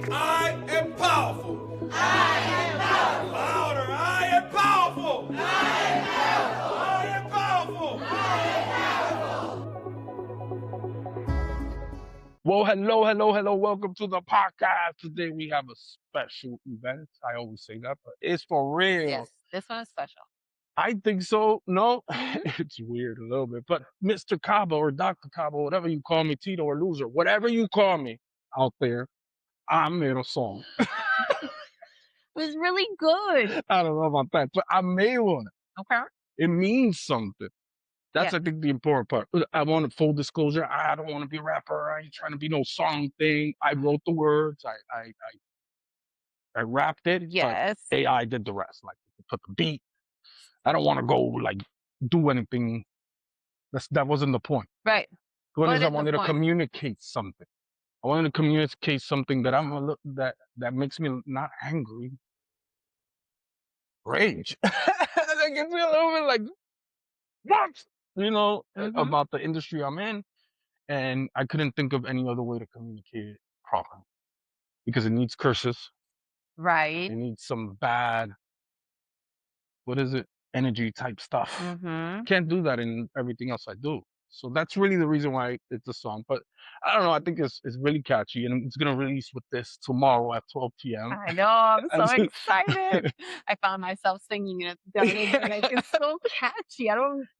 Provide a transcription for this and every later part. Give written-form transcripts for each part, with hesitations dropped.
I am powerful. I am powerful. Louder. I am powerful. I am powerful. I am powerful. Well, hello. Welcome to the podcast. Today we have a special event. I always say that, but it's for real. Yes, this one is special. I think so. No, it's weird a little bit, but Mr. Caba or Dr. Caba, whatever you call me, Tito or Loser, whatever you call me out there, I made a song. It was really good. I don't know about that, but I made one. Okay. It means something. That's, Yeah. I think, the important part. I want full disclosure. I don't want to be a rapper. I ain't trying to be no song thing. I wrote the words. I rapped it, Yes. but AI did the rest. Like, put the beat. I don't want to go like do anything. That wasn't the point. Right. The point What is I is the wanted to point? communicate something. I wanted to communicate something that that makes me not angry, rage. That gets me a little bit like what, about the industry I'm in, and I couldn't think of any other way to communicate it properly because it needs curses. Right. It needs some bad, what is it, energy type stuff. Can't do that in everything else I do. So that's really the reason why it's a song. But I don't know. I think it's really catchy, and it's gonna release with this tomorrow at 12 p.m. I know. I'm so excited. I found myself singing it the other day. Like, it's so catchy.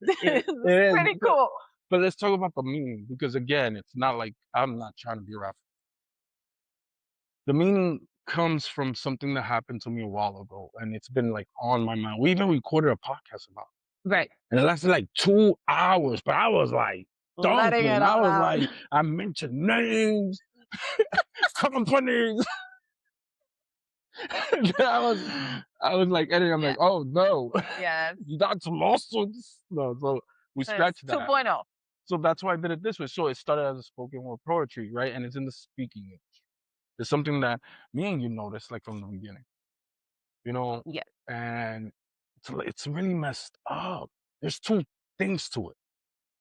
It's pretty cool. But let's talk about the meaning, because again, it's not like I'm not trying to be a rapper. The meaning comes from something that happened to me a while ago, and it's been like on my mind. We even recorded a podcast about it. Right. And it lasted like 2 hours, but I was like Letting dumping. it I all was out. like, I mentioned names, companies. I was like editing. I'm like, oh no, Yes. you got some lawsuits. No, so we scratched that. 2.0. So that's why I did it this way. So it started as a spoken word poetry, right? And it's in the speaking English. It's something that me and you noticed like from the beginning, Yes. and it's really messed up. There's two things to it,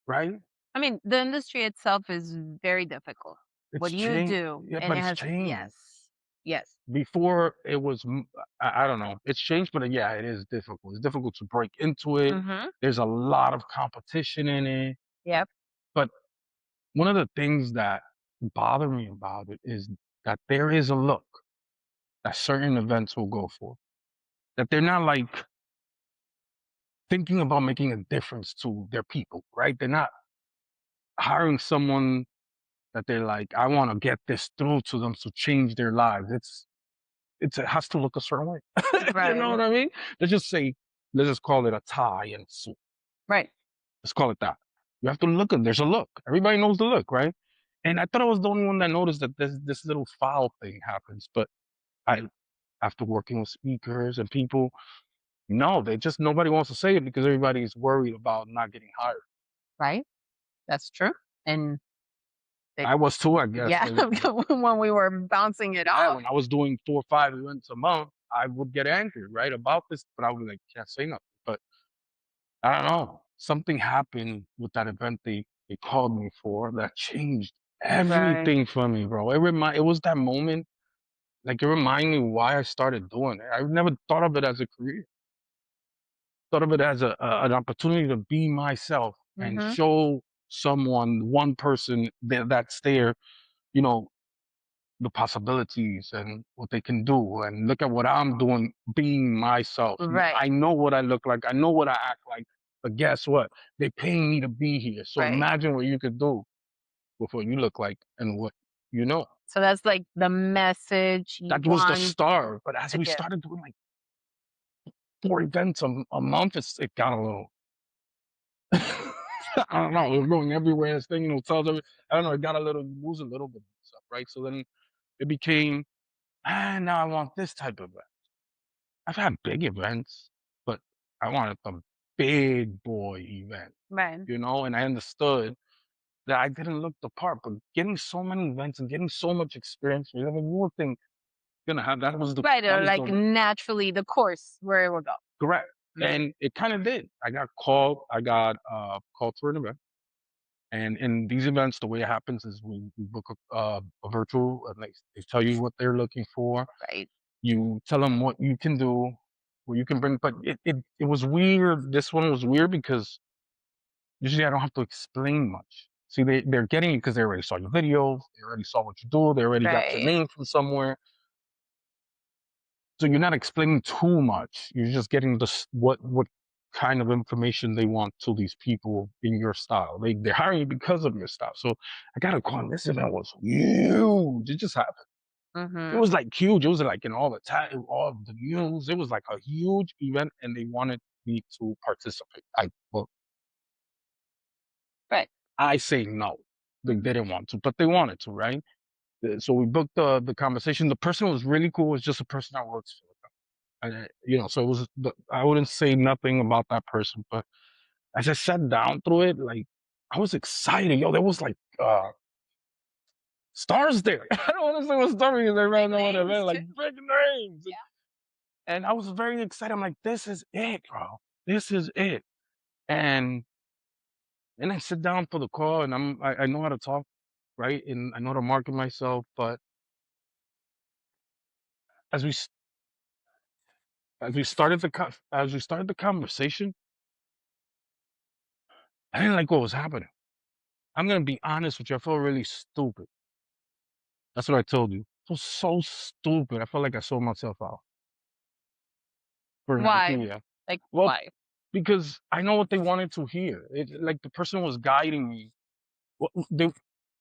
right? I mean, the industry itself is very difficult. What you changed. do, Yeah, and but it it's has changed. yes. Before it was, I don't know. It's changed, but yeah, it is difficult. It's difficult to break into it. There's a lot of competition in it. Yep. But one of the things that bother me about it is that there is a look that certain events will go for. That they're not like thinking about making a difference to their people, right? They're not hiring someone that they're like, I want to get this through to them to change their lives. It has to look a certain way. Right. You know what I mean? Let's just call it a tie and suit. Right. Let's call it that. You have to look at, there's a look. Everybody knows the look, right? And I thought I was the only one that noticed that this little foul thing happens. But after working with speakers and people, no, nobody wants to say it because everybody's worried about not getting hired. Right. That's true. And I was too, I guess. yeah, when we were bouncing it off. When I was doing 4 or 5 events a month, I would get angry, right, about this, but I was like, can't say nothing. But I don't know. Something happened with that event they called me for that changed everything for me, bro. It was that moment, like it reminded me why I started doing it. I never thought of it as a career. Thought of it as an opportunity to be myself and show someone, one person that's there, the possibilities and what they can do, and look at what I'm doing, being myself. Right. I know what I look like. I know what I act like. But guess what? They're paying me to be here. So imagine what you could do with what you look like and what you know. So that's like the message. That was the start. But as we started doing like 4 events a month, it got a little. I don't know. It was going everywhere. Staying in hotels. I don't know. It got lose a little bit of stuff, right? So then it became, now I want this type of event. I've had big events, but I wanted the big boy event, Right. and I understood that I didn't look the part, but getting so many events and getting so much experience, I mean, you would think gonna have that was the Right, or like the, naturally the course where it will go. correct. And it kind of did. I got called to an event, And in these events, the way it happens is we book a virtual, and they tell you what they're looking for. Right. You tell them what you can do, what you can bring. But it was weird. This one was weird because usually I don't have to explain much. See, they're getting you because they already saw your videos, they already saw what you do, they already got your Right. name from somewhere. So you're not explaining too much. You're just getting what kind of information they want to these people in your style. They're hiring you because of your style. So I got a call. This event was huge. It just happened. It Mm-hmm. was like huge. It was like in all the news. It was like a huge event, and they wanted me to participate. Right. I say no. They didn't want to, but they wanted to, right? So we booked the conversation. The person was really cool. It's just a person that works for them. So it was. I wouldn't say nothing about that person, but as I sat down through it, like I was excited. Yo, there was like stars there. I don't want to say what star because they ran over there, man. Like big names. Yeah. And I was very excited. I'm like, this is it, bro. This is it. And I sit down for the call, and I know how to talk, right? And I know how to market myself, but as we started the conversation, I didn't like what was happening. I'm gonna be honest with you. I felt really stupid. That's what I told you. I felt so stupid. I felt like I sold myself out for an Why? idea. Like, Well, why? because I know what they wanted to hear. Like the person was guiding me.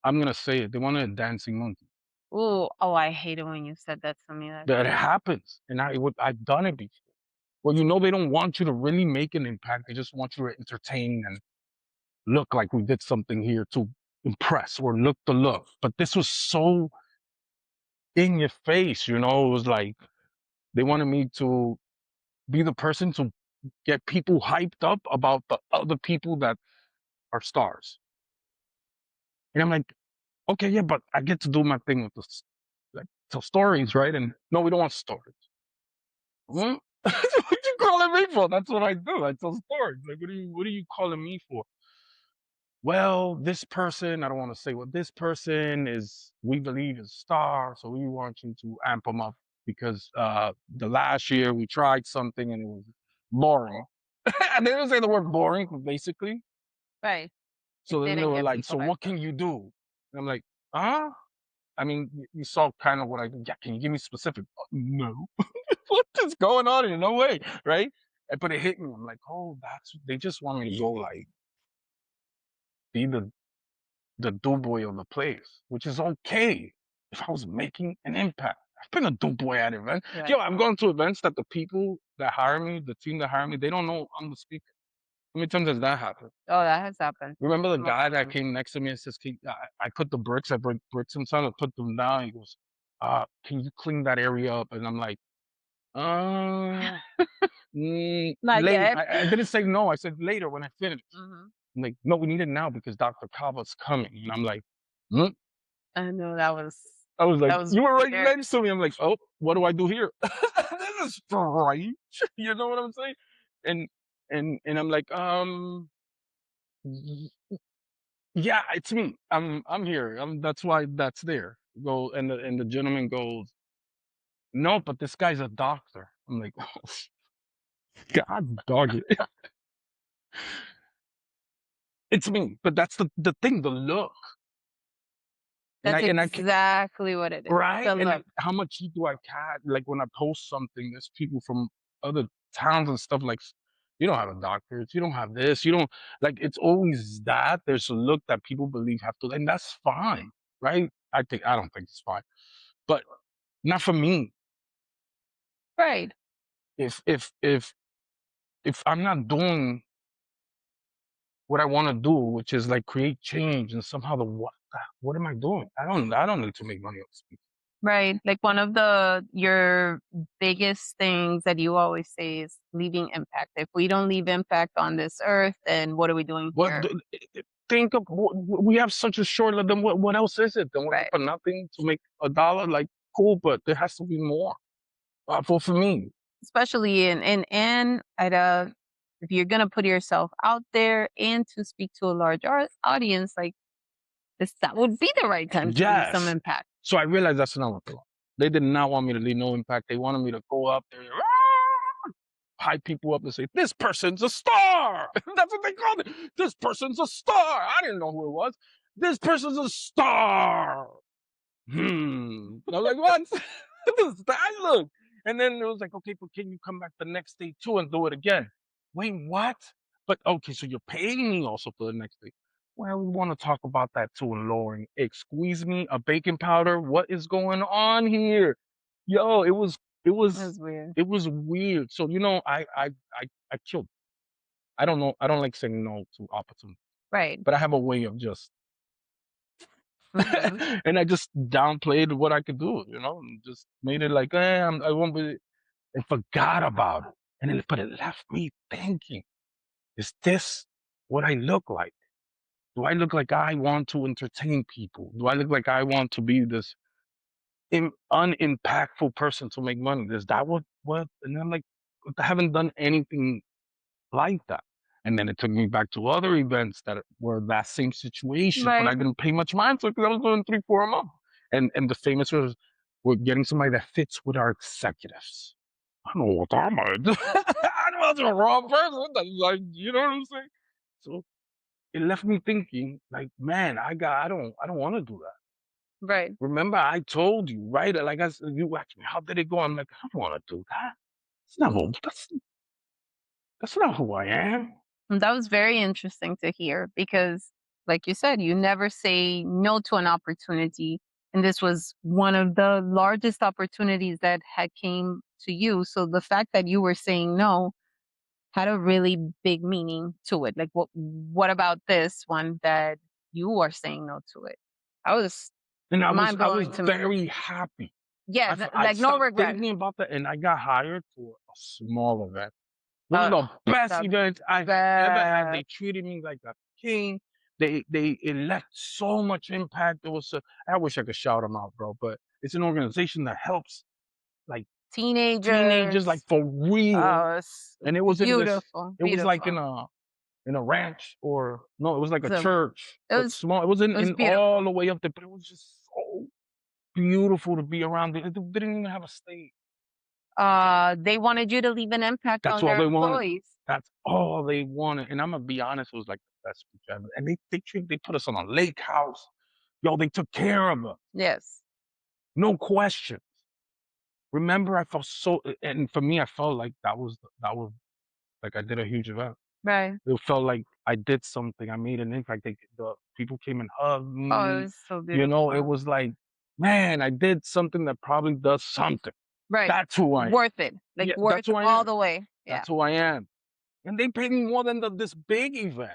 I'm gonna say it. They wanted a dancing monkey. Ooh, oh, I hate it when you said that to me. That happens, and I've done it before. Well, they don't want you to really make an impact. They just want you to entertain and look like we did something here to impress or look the look. But this was so in your face, It was like they wanted me to be the person to get people hyped up about the other people that are stars. And I'm like, okay, yeah, but I get to do my thing with like tell stories, right? And no, we don't want stories. What? What you calling me for? That's what I do. I tell stories. Like, what are you calling me for? Well, this person, I don't want to say what this person is, we believe is a star, so we want you to amp them up because the last year we tried something and it was boring. And they didn't say the word boring, but basically. Right. So then they didn't were get like, people so hyped what up. can you do? And I'm like, huh? I mean, you saw kind of what I did. Yeah, can you give me specific? No. What is going on here? No way, right? But it hit me. I'm like, oh, they just want me to go like be the do boy of the place, which is okay if I was making an impact. I've been a do boy at events. Right. Yo, I've gone to events that the people that hire me, the team that hire me, they don't know I'm the speaker. How many times has that happened? Oh, that has happened. Remember the Multiple guy that times. came next to me and says, I put the bricks, I break bricks inside, I put them down. He goes, can you clean that area up? And I'm like, uh, Not later. yet. I didn't say no. I said later when I finish. Mhm. I'm like, no, we need it now because Dr. Caba's coming. And I'm like, hmm? I know that was I was like, was you were right weird. next to me. I'm like, oh, what do I do here? This is strange. You know what I'm saying? And I'm like, yeah, it's me. I'm here. That's why that's there. Go and the gentleman goes, no, but this guy's a doctor. I'm like, oh, God dog it. It's me. But that's the thing, the look. That's And I exactly what it is. right? The And look. how much heat do I catch? Like when I post something, there's people from other towns and stuff like, you don't have a doctorate, you don't have this, you don't like it's always that. There's a look that people believe have to, and that's fine, right? I don't think it's fine. But not for me. Right. If I'm not doing what I want to do, which is like create change and somehow what am I doing? I don't need to make money off speaking. Right. Like one of your biggest things that you always say is leaving impact. If we don't leave impact on this earth, then what are we doing What here? think of we have such a short life. Then what else is it? Then working Right. for nothing to make $1? Like cool, but there has to be more. For me, Especially in at a if you're gonna put yourself out there and to speak to a large audience, like that would be the right time to leave some Yes. impact. So I realized that's not what they want. They did not want me to leave no impact. They wanted me to go up there, hype people up and say, "This person's a star." That's what they called it. This person's a star. I didn't know who it was. This person's a star. And I was like, what? I look. And then it was like, okay, but can you come back the next day too and do it again? Wait, what? But okay, so you're paying me also for the next day. Well, we want to talk about that too and lowering. Squeeze me a baking powder. What is going on here? Yo, it was That was weird. it was weird. So I killed. I don't know. I don't like saying no to opportunity, Right. but I have a way of just Mhm. and I just downplayed what I could do, and just made it like, I won't be, and forgot about it. And then, but it left me thinking, is this what I look like? Do I look like I want to entertain people? Do I look like I want to be this unimpactful person to make money? Is that what? And I'm like, I haven't done anything like that. And then it took me back to other events that were that same situation, but I Right. didn't pay much mind to it because I was doing 3, 4 a month. And the famous was, we're getting somebody that fits with our executives. I don't know what that meant. I know that's the wrong person. That's like, you know what I'm saying? So it left me thinking, like, man, I don't want to do that. Right. Remember, I told you, right? Like you asked me, how did it go? I'm like, I don't want to do that. It's not that's not who I am. And that was very interesting to hear because, like you said, you never say no to an opportunity. And this was one of the largest opportunities that had came to you. So the fact that you were saying no had a really big meaning to it. Like what about this one that you are saying no to it? I was And I was mind blowing to me. very happy. Yeah, I like no stopped regret. thinking about that, and I got hired for a small event. One of the best the events I've ever had. They treated me like a king. It left so much impact. I wish I could shout them out, bro, but it's an organization that helps like teenagers, like for real. Oh, it's And it was beautiful. it was like in a ranch, or no, it was like a So, church, it but was small. It wasn't in beautiful. all the way up there, but it was just so beautiful to be around. They didn't even have a stage. They wanted you to leave an impact That's on all their they wanted. employees. That's all they wanted. And I'm gonna be honest, it was like the best speech ever. And they put us on a lake house. Yo, they took care of us. Yes. No questions. Remember, I felt so, and for me, I felt like that was like I did a huge event. Right. It felt like I did something. I made an impact. The people came and hugged me. Oh, it was so beautiful. It was like, man, I did something that probably does something. Right. That's who I am. Worth it. Like Yeah, worth that's who I all am. the way. Yeah. That's who I am. And they paid me more than this big event.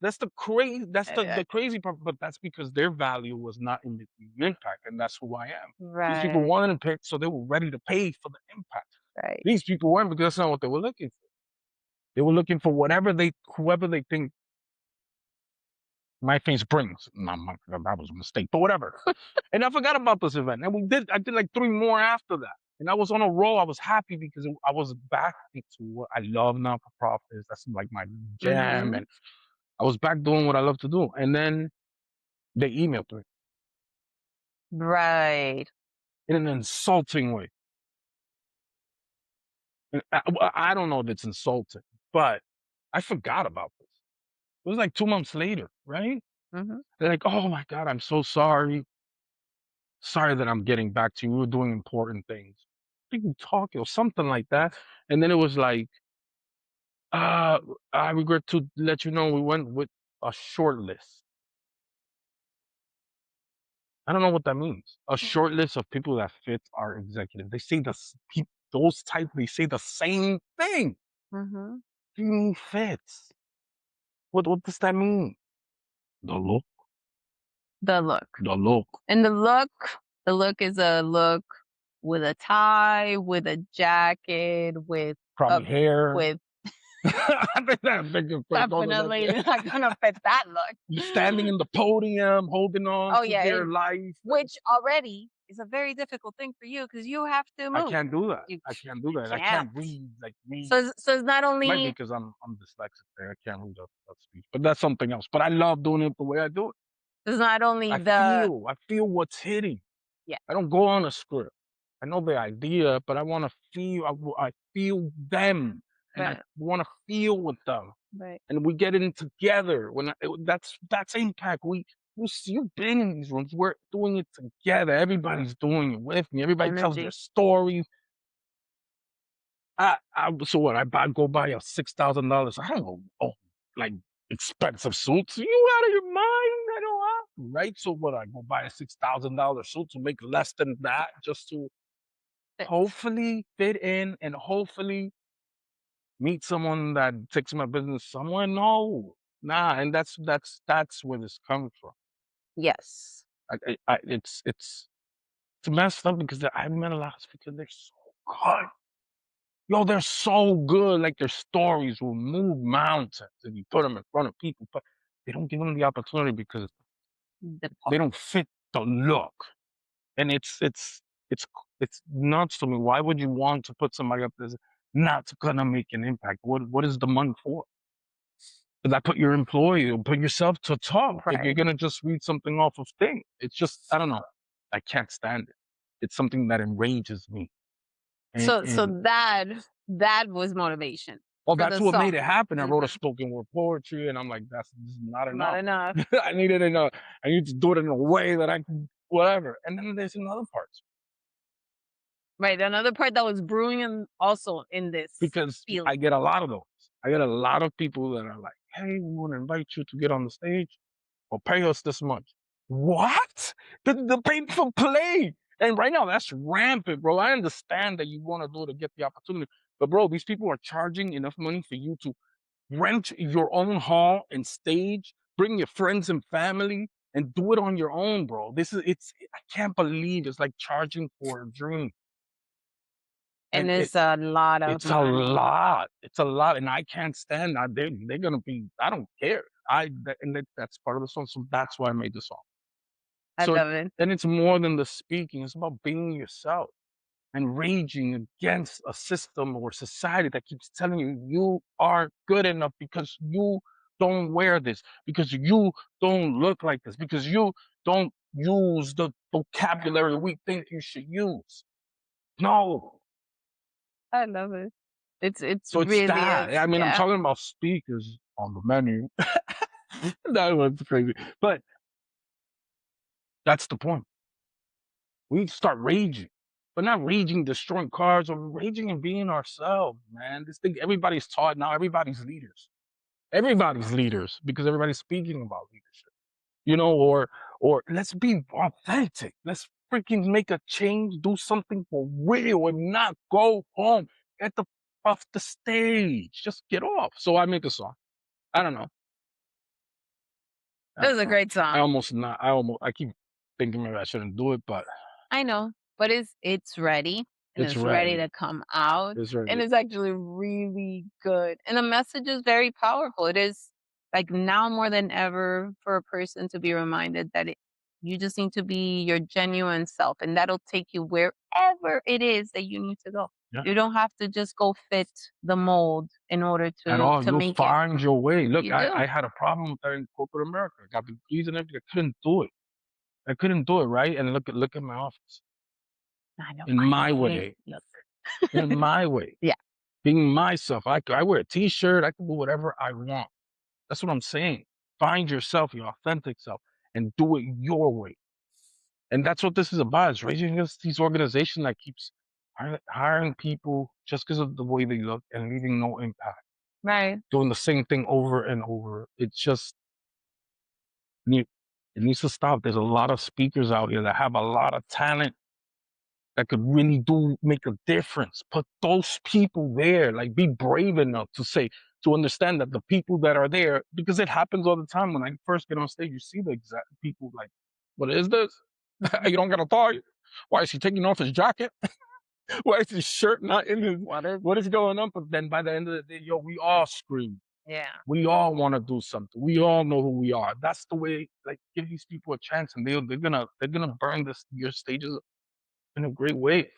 That's the crazy. That's the crazy part. But that's because their value was not in the impact, and that's who I am. These people Right. wanted to pick, so they were ready to pay for the impact. Right. These people weren't, because that's not what they were looking for. They were looking for whoever they think my face brings. No, that was a mistake, but whatever. And I forgot about this event, and I did like 3 more after that. And I was on a roll. I was happy because I was back into what I love now for profits. That's like my jam. Mhm. And I was back doing what I love to do. And then they emailed me Right. in an insulting way. And I don't know if it's insulting, but I forgot about this. It was like 2 months later, right? Mhm. They're like, "Oh my God, I'm so sorry. Sorry that I'm getting back to you. We were doing important things." I think we talked or something like that. And then it was like, I regret to let you know we went with a short list. I don't know what that means. A short list of people that fit our executive. They say they say the same thing. Mhm. He fits. What does that mean? The look. The look. The look. And the look is a look with a tie, with a jacket, with Probably hair. with I think that big of those are Definitely like not gonna fit that look. standing in the podium, holding on Oh to yeah, their life. which already is a very difficult thing for you because you have to I move. can't do that. You I can't do you that. I can't. can't read like read. So it's not Might be only because I'm dyslexic there. I can't read that speech, but that's something else. But I love doing it the way I do it. it's not only the I feel what's hitting. yeah, I don't go on a script. I know the idea, but I want to feel. I feel them, and I but want to feel with them, but and we get in together. That's impact. You've been in these rooms. We're doing it together. Everybody's doing it with me. Everybody tells their energy. stories. So what? I go buy a $6,000. I don't know. Oh, like expensive suits. You out of your mind? I don't have to, right? So what? I go buy a $6,000 suit to make less than that just to But hopefully fit in and hopefully meet someone that takes my business somewhere. No, nah, and that's where this comes from. yes, It's messed up because I've met a lot of speakers. They're so good. Yo, they're so good. Like their stories will move mountains if you put them in front of people, but they don't give them the opportunity because the they part. don't fit the look. And it's it's nuts to me. Why would you want to put somebody up that's not gonna make an impact? What is the money for? Because I put your employee, put yourself to talk. If you're Right. gonna just read something off of thing, it's just I don't know. I can't stand it. It's something that enrages me. So And that was motivation well, for that's the what made song. it happen. I wrote a Mhm. spoken word poetry, and I'm like, this is not Not enough. enough. I need it I need to do it in a way that I can, whatever. And then there's another part Right. Another part that was brewing and also in this because I feeling. get a lot of those. I get a lot of people that are like, hey, we want to invite you to get on the stage or pay us this much. What? The pay for play. And right now, that's rampant, bro. I understand that you want to do it to get the opportunity. But, bro, these people are charging enough money for you to rent your own hall and stage, bring your friends and family, and do it on your own, bro. I can't believe it's like charging for a dream. And And it's a lot of it's a money. lot. It's a lot. And I can't stand that. They're going to be, I don't care. That's part of the song. So that's why I made the song. I So, love it. and it's more than the speaking. It's about being yourself and raging against a system or society that keeps telling you you are good enough because you don't wear this, because you don't look like this, because you don't use the vocabulary we think you should use. No. I love it. It's So it's really that. is. I mean, I'm Yeah. talking about speakers on the menu. That was crazy. But that's the point. We start raging, but not raging, destroying cars, or raging and being ourselves, man. This thing, everybody's taught now. Everybody's leaders. Everybody's leaders because everybody's speaking about leadership. Or let's be authentic. Let's freaking make a change. Do something for real, and not go home. Get the off the stage. Just get off. So I make a song. I don't know. It was a great I song. almost not. I keep thinking maybe I shouldn't do it, but I know, but it's ready and it's it's ready ready. to come out It's and ready. it's actually really good. And the message is very powerful. It is like now more than ever for a person to be reminded that you just need to be your genuine self and that'll take you wherever it is that you need to go. Yeah. You don't have to just go fit the mold in order At all. to You'll make it. find your way. Look, You do. I had a problem with that in corporate America. I got degrees and everything. I couldn't do it. I couldn't do it, right? And look at my office. I know. In my way. Look. In my way. Yeah. Being myself. I wear a t-shirt. I can do whatever I want. That's what I'm saying. Find yourself, your authentic self, and do it your way. And that's what this is about. It's raising against these organizations that keeps hiring people just because of the way they look and leaving no impact. Right. Doing the same thing over and over. It's just it needs to stop. There's a lot of speakers out here that have a lot of talent that could really make a difference. Put those people there. Like be brave enough to understand that the people that are there, because it happens all the time. When I first get on stage, you see the exact people like, what is this? You don't got a tie? Why is he taking off his jacket? Why is his shirt not in his? What What is going on? But then by the end of the day, yo, we all scream. Yeah. We all want to do something. We all know who we are. That's the way. Like, give these people a chance, and they're gonna burn this your stages in a great way.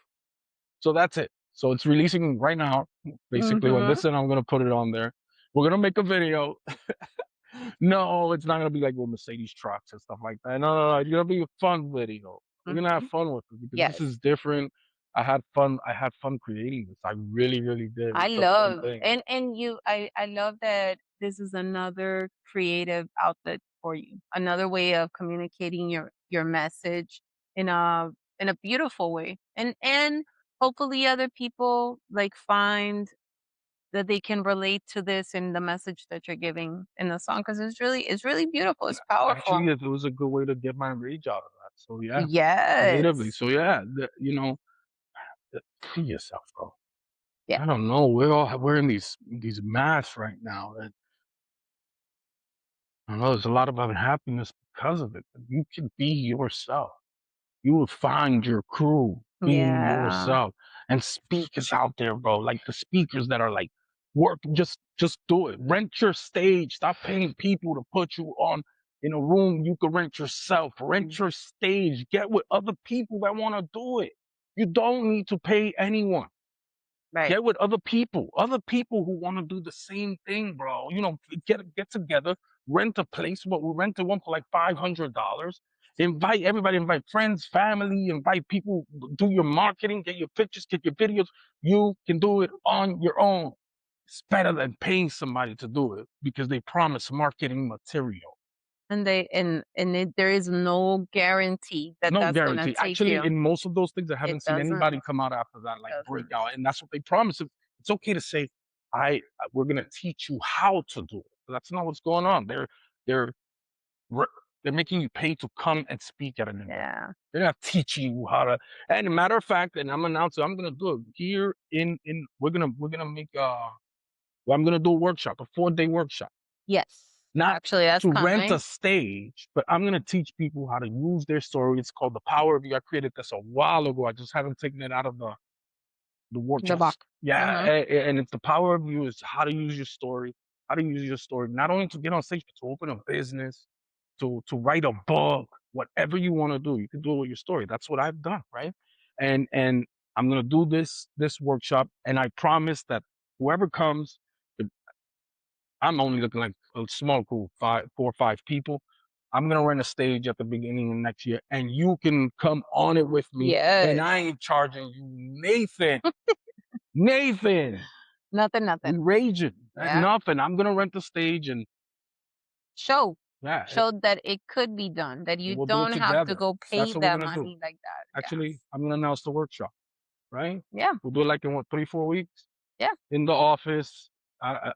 So that's it. So it's releasing right now. Basically, when Mhm. this and I'm gonna put it on there. We're gonna make a video. No, it's not gonna be like with Mercedes trucks and stuff like that. No, no, no. It's gonna be a fun video. We're gonna have Mhm. fun with it because this Yes. is different. I had fun. I had fun creating this. I really, really did. I It's a fun love thing. and you I love that this is another creative outlet for you. Another way of communicating your message in a beautiful way. And hopefully other people like find that they can relate to this and the message that you're giving in the song because it's really beautiful. It's powerful. Actually, it was a good way to get my rage out of that. So yeah, creatively. Yes. So yeah, see yourself, bro. Yeah. I don't know. We're all wearing these masks right now, and I know there's a lot of unhappiness because of it. But you can be yourself. You will find your crew being Yeah. yourself. And speakers out there, bro. Like the speakers that are like work, just do it. Rent your stage. Stop paying people to put you on in a room. You can rent yourself. Rent your stage. Get with other people that want to do it. You don't need to pay anyone. Right. Get with other people who want to do the same thing, bro. Get together, rent a place. But we rented one for like $500. Invite everybody, invite friends, family, invite people. Do your marketing, get your pictures, get your videos. You can do it on your own. It's better than paying somebody to do it because they promise marketing material. And there is no guarantee that No that's gonna guarantee. take Actually, you. in most of those things, I It haven't seen doesn't. anybody come out after that like break Doesn't. out, and that's what they promise. It's okay to say, we're gonna teach you how to do it." But that's not what's going on. They're re- they're making you pay to come and speak at an event. Yeah. They're not teaching you how to. And a matter of fact, and I'm announcing, I'm gonna do it here in. We're gonna make well, I'm gonna do a workshop, a 4-day workshop. Yes. Not Actually, that's to rent a coming. stage, but I'm gonna teach people how to use their story. It's called The Power of You. I created this a while ago. I just haven't taken it out of the war The box. chest. Yeah, Mhm. and it's The Power of You is how to use your story, not only to get on stage, but to open a business, to write a book, whatever you want to do, you can do it with your story. That's what I've done, right? And I'm gonna do this workshop, and I promise that whoever comes, I'm only looking like a small crew, 4 or 5 people. I'm gonna rent a stage at the beginning of next year, and you can come on it with me. And Yes. I ain't charging you, Nathan. Nathan, Nothing, we nothing. raging at Yeah. nothing. I'm gonna rent the stage, and Show. yeah, Show that it could be done, that you we'll do it don't have to together. go pay That's what we're that gonna do. money like that. Actually, Yes. I'm gonna announce the workshop, right? Yeah. We'll do it like in what 3 4 weeks Yeah. in the office.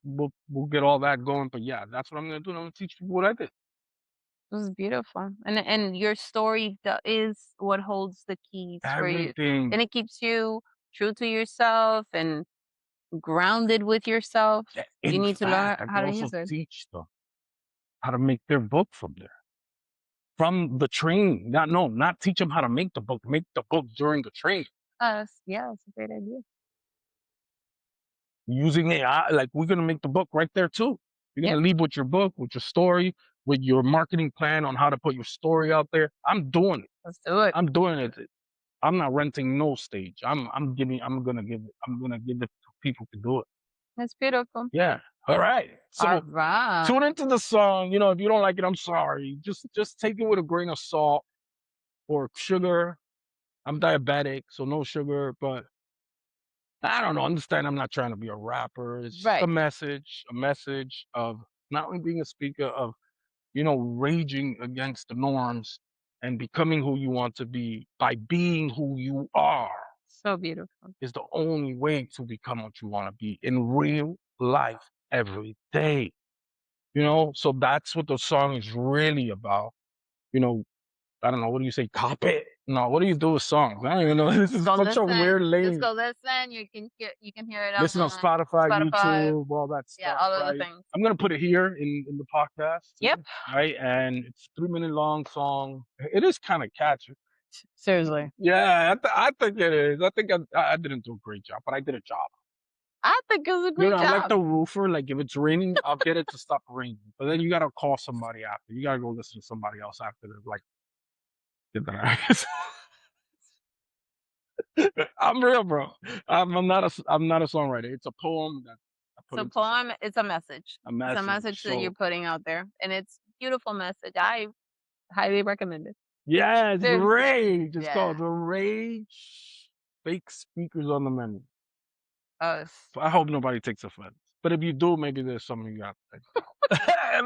We'll get all that going. But yeah, that's what I'm gonna do. I'm gonna teach people what I did. It was beautiful. And your story is what holds the keys for you. Everything. And it keeps you true to yourself and grounded with yourself. You In need to learn fact, I how could to also use it. teach them how to make their book from there, from the training. Not teach them how to make the book. Make the book during the training Yeah, that's a great idea. using AI. Like we're gonna make the book right there too. You're Yep. gonna leave with your book, with your story, with your marketing plan on how to put your story out there. I'm doing it. Let's do it. I'm doing it. I'm not renting no stage. I'm gonna give it to people to do it. That's beautiful. Yeah. All right. All So right. tune into the song. If you don't like it, I'm sorry. Just take it with a grain of salt or sugar. I'm diabetic, so no sugar. But I don't know. Understand? I'm not trying to be a rapper. It's just Right. a message of not only being a speaker of raging against the norms and becoming who you want to be by being who you are So beautiful. is the only way to become what you want to be in real life every day. So that's what the song is really about. You know, I don't know. What do you say? Cop it? No, what do you do with songs? I don't even know. This is Go such a listen. weird Just lane. go listen. You can hear it Listen on on Spotify, Spotify. YouTube, all that Yeah, stuff, all of the right? things. I'm gonna put it here in the podcast, Yep. too, right? And it's a 3-minute long song. It is kind of catchy. Seriously. Yeah, I think it is. I think I didn't do a great job, but I did a job. I think it was a You great know, I'm like job. the roofer. Like if it's raining, I'll get it to stop raining. But then you gotta call somebody after. You gotta go listen to somebody else after. Like, did that. I'm real, bro. I'm not a songwriter. It's a poem that I put So into something. poem, it's a message. A It's a message. message that you're So putting out there, and it's a beautiful message. I highly recommend it. yeah, it's Seriously. rage. It's Yeah. called the Rage. Fake speakers on the menu. Uh, I hope nobody takes offense. But if you do, maybe there's something you got to think.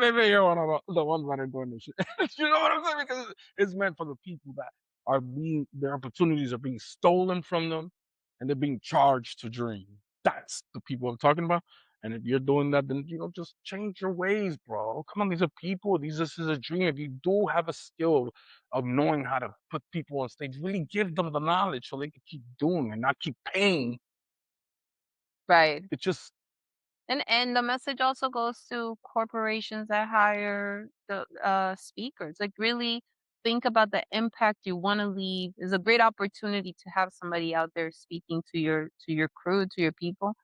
Maybe you're one of the ones that are doing this shit. You know what I'm saying? Because it's meant for the people that are their opportunities are being stolen from them and they're being charged to dream. That's the people I'm talking about. And if you're doing that, then, just change your ways, bro. Come on, these are people. This is a dream. If you do have a skill of knowing how to put people on stage, really give them the knowledge so they can keep doing and not keep paying. right. It just And the message also goes to corporations that hire the speakers. Like really think about the impact you want to leave. It's a great opportunity to have somebody out there speaking to your crew, to your people.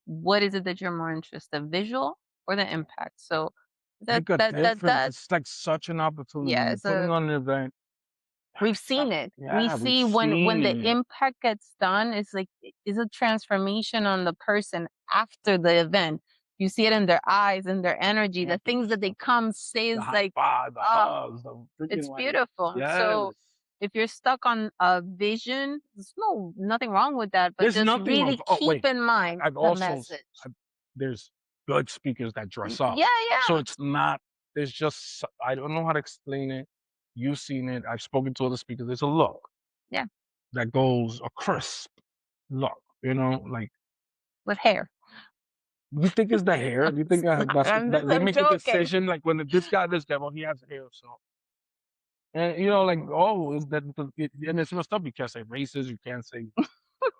What is it that you're more interested, visual or the impact? So that make a that that difference. that It's like such an opportunity. yeah, You're it's putting a on an event. we've seen it. We Yeah, we've see when seen the it. impact gets done, it's like it's a transformation on the person after the event. You see it in their eyes and their energy, the things that they come say The is high like, five, the oh, hugs, the freaking it's like, beautiful. yes. So if you're stuck on a vision, there's nothing wrong with that, but There's just nothing wrong. really Oh keep wait, in mind I've the also message. there's good speakers that dress up. Yeah, So yeah. it's not. There's just I don't know how to explain it. You've seen it. I've spoken to other speakers. There's a look. Yeah. That goes a crisp look. Like With hair. you think it's the hair? You think that they I'm make a joking. decision like when this guy, well, he has hair, so and like oh, is that and it's messed up. You can't say racist, you can't say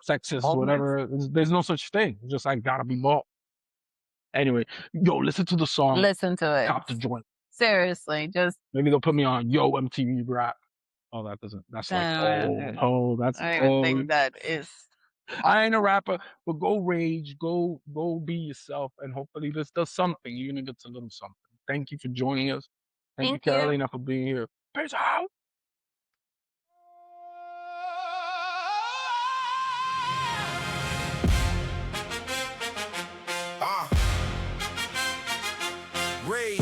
sexist, Baldness. whatever. There's no such thing. It's just like gotta be bald. Anyway, yo, listen to the song. Listen to it. Cop the joint. Seriously, just Maybe they'll put me on Yo MTV Rap. Oh, that doesn't. That's like oh, that's I don't even think old. that is. I ain't a rapper, but go rage, go be yourself, and hopefully this does something, even if it's a little something. Thank you for joining us. Thank you, Thank you. Carolina, for being here. Peace out. Rage.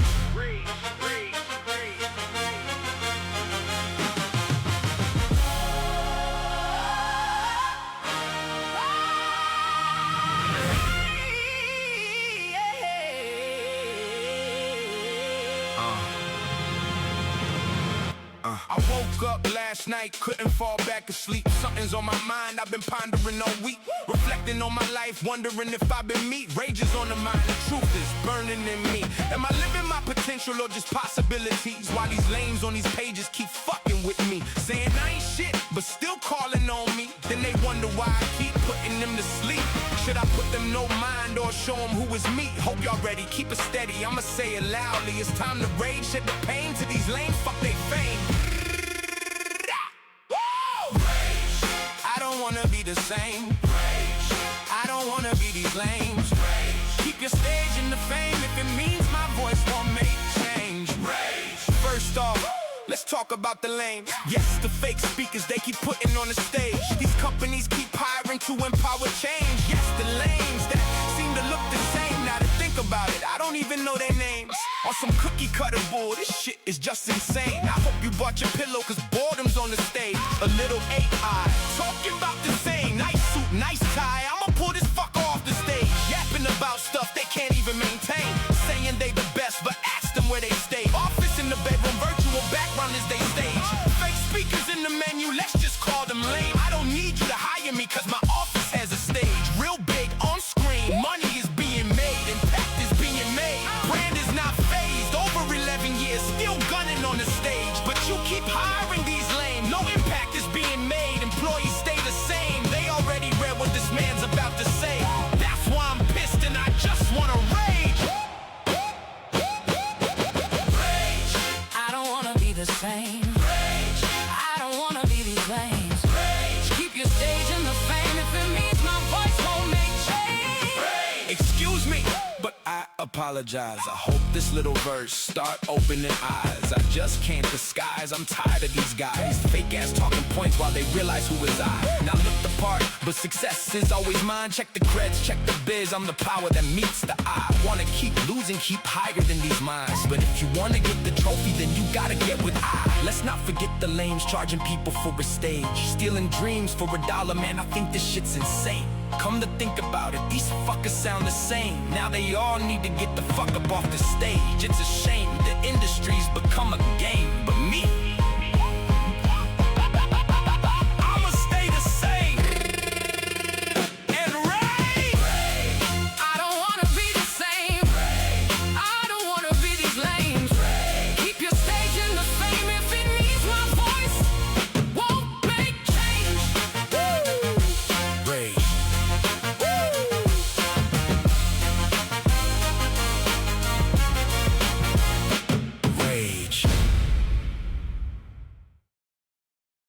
I woke up last night, couldn't fall back asleep. Something's on my mind, I've been pondering all week. Reflecting on my life, wondering if I've been meat. Rage is on the mind, the truth is burning in me. Am I living my potential or just possibilities? While these lames on these pages keep fucking with me. Saying I ain't shit, but still calling on me. Then they wonder why I keep putting them to sleep. Should I put them no mind or show them who is me? Hope y'all ready, keep it steady, I'ma say it loudly. It's time to rage, shed the pain to these lames, fuck they fame. I don't wanna be the same. I don't wanna be these lames. Keep your stage in the fame if it means my voice won't make change. First off, let's talk about the lames. Yes, the fake speakers they keep putting on the stage. These companies keep hiring to empower change. Yes, the lames that seem to look the same. Now to think about it, I don't even know their names. On some cookie cutter bull, this shit is just insane. I hope you bought your pillow, cause boredom's on the stage. A little AI, talking about the same. Nice suit, nice tie, I'ma pull this fucker off the stage. Yapping about stuff they can't even maintain. Saying they the best, but ask them where they stay. Office in the bedroom, virtual background is they stage. Fake speakers in the menu, let's just call them lame. I don't need you to hire me, cause my office has a stage. Real big, on screen, money is being made, impact is being made. Brand is not phased, over 11 years, still gunning on the stage. But you keep hiring these lame, no impact is being made. Employees stay the same. apologize. I hope this little verse start opening eyes. I just can't disguise, I'm tired of these guys. Fake ass talking points while they realize who is I. Now look the part, but success is always mine. Check the creds, check the biz, I'm the power that meets the eye. Wanna keep losing, keep higher than these minds. But if you wanna get the trophy, then you gotta get with I. Let's not forget the lames charging people for a stage. Stealing dreams for $1, man, I think this shit's insane. Come to think about it, these fuckers sound the same. Now they all need to get the fuck up off the stage. It's a shame, the industry's become a